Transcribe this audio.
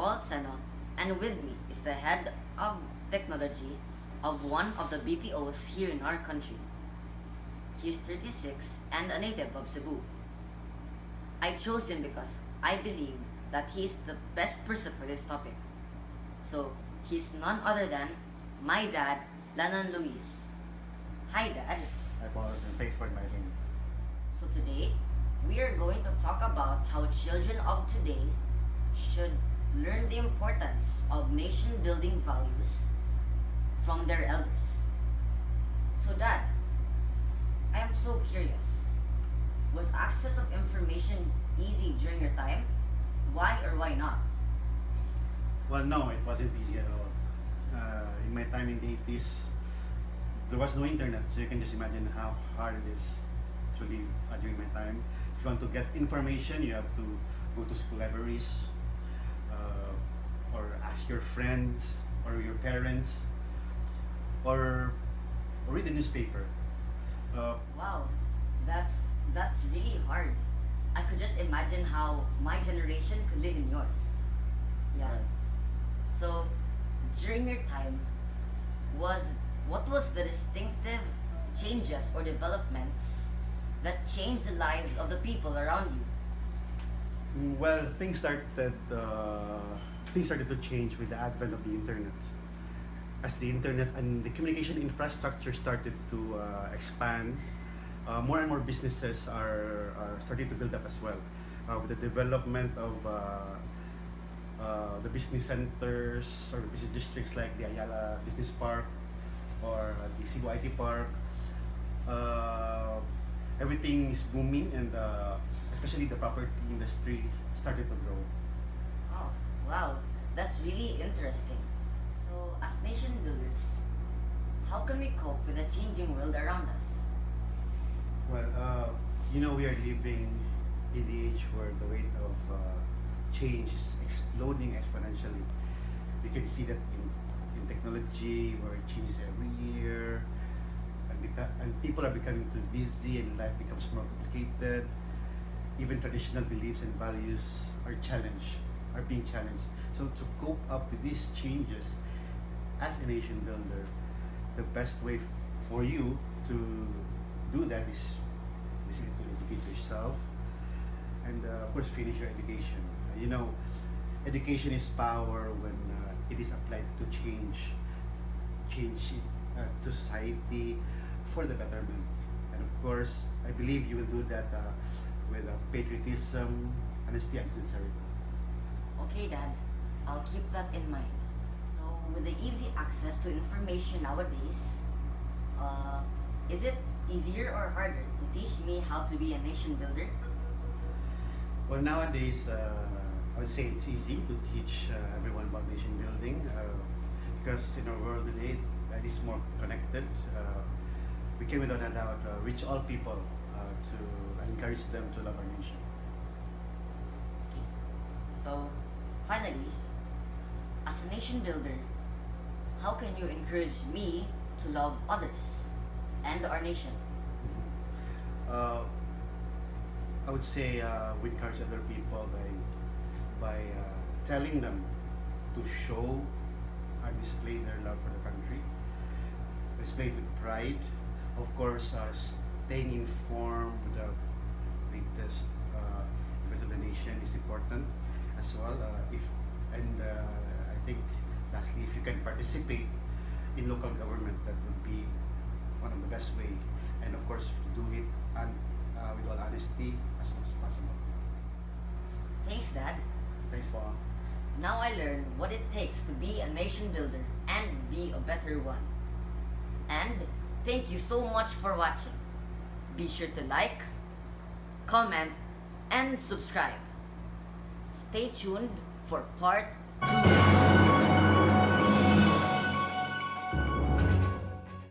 Paul Seno, and with me is the head of technology of one of the BPOs here in our country. He is 36 and a native of Cebu. I chose him because I believe that he is the best person for this topic. So, he's none other than my dad, Lanan Luis. Hi, Dad. Hi, Paul, and thanks for inviting me. So today, we are going to talk about how children of today should learn the importance of nation-building values from their elders. So Dad, I am so curious. Was access of information easy during your time? Why or why not? Well, no, it wasn't easy at all. In my time in the 80s, there was no internet, so you can just imagine how hard it is to live during my time. If you want to get information, you have to go to school libraries, or ask your friends or your parents, or read the newspaper. Wow, that's really hard. I could just imagine how my generation could live in yours. Yeah. So, during your time, what was the distinctive changes or developments that changed the lives of the people around you? Well, things started to change with the advent of the internet. As the internet and the communication infrastructure started to expand, more and more businesses are starting to build up as well. With the development of the business centers or the business districts like the Ayala Business Park or the Cebu IT Park, everything is booming, and especially the property industry started to grow. Oh, wow, that's really interesting. So, as nation builders, how can we cope with the changing world around us? Well, we are living in the age where the rate of change is exploding exponentially. You can see that in technology, where it changes every year, and people are becoming too busy, and life becomes more complicated. Even traditional beliefs and values are being challenged. So to cope up with these changes, as a nation builder, the best way for you to do that is basically to educate yourself and of course finish your education. Education is power when it is applied to change to society for the betterment. And of course, I believe you will do that with patriotism, honesty, and sincerity. Okay, Dad, I'll keep that in mind. So, with the easy access to information nowadays, is it easier or harder to teach me how to be a nation builder? Well, nowadays, I would say it's easy to teach everyone about nation building because in our world today that is more connected. We can without a doubt reach all people to encourage them to love our nation. Okay. So, finally, as a nation builder, how can you encourage me to love others and our nation? Uh, I would say we encourage other people by telling them to show and display their love for the country, display it with pride. Of course, staying informed with the latest events of the nation is important as well. I think lastly, if you can participate in local government, that would be one of the best way. And of course, do it with all honesty as much as possible. Thanks, Dad. Thanks, Paul. Now I learn what it takes to be a nation builder and be a better one. And thank you so much for watching. Be sure to like, comment, and subscribe. Stay tuned for part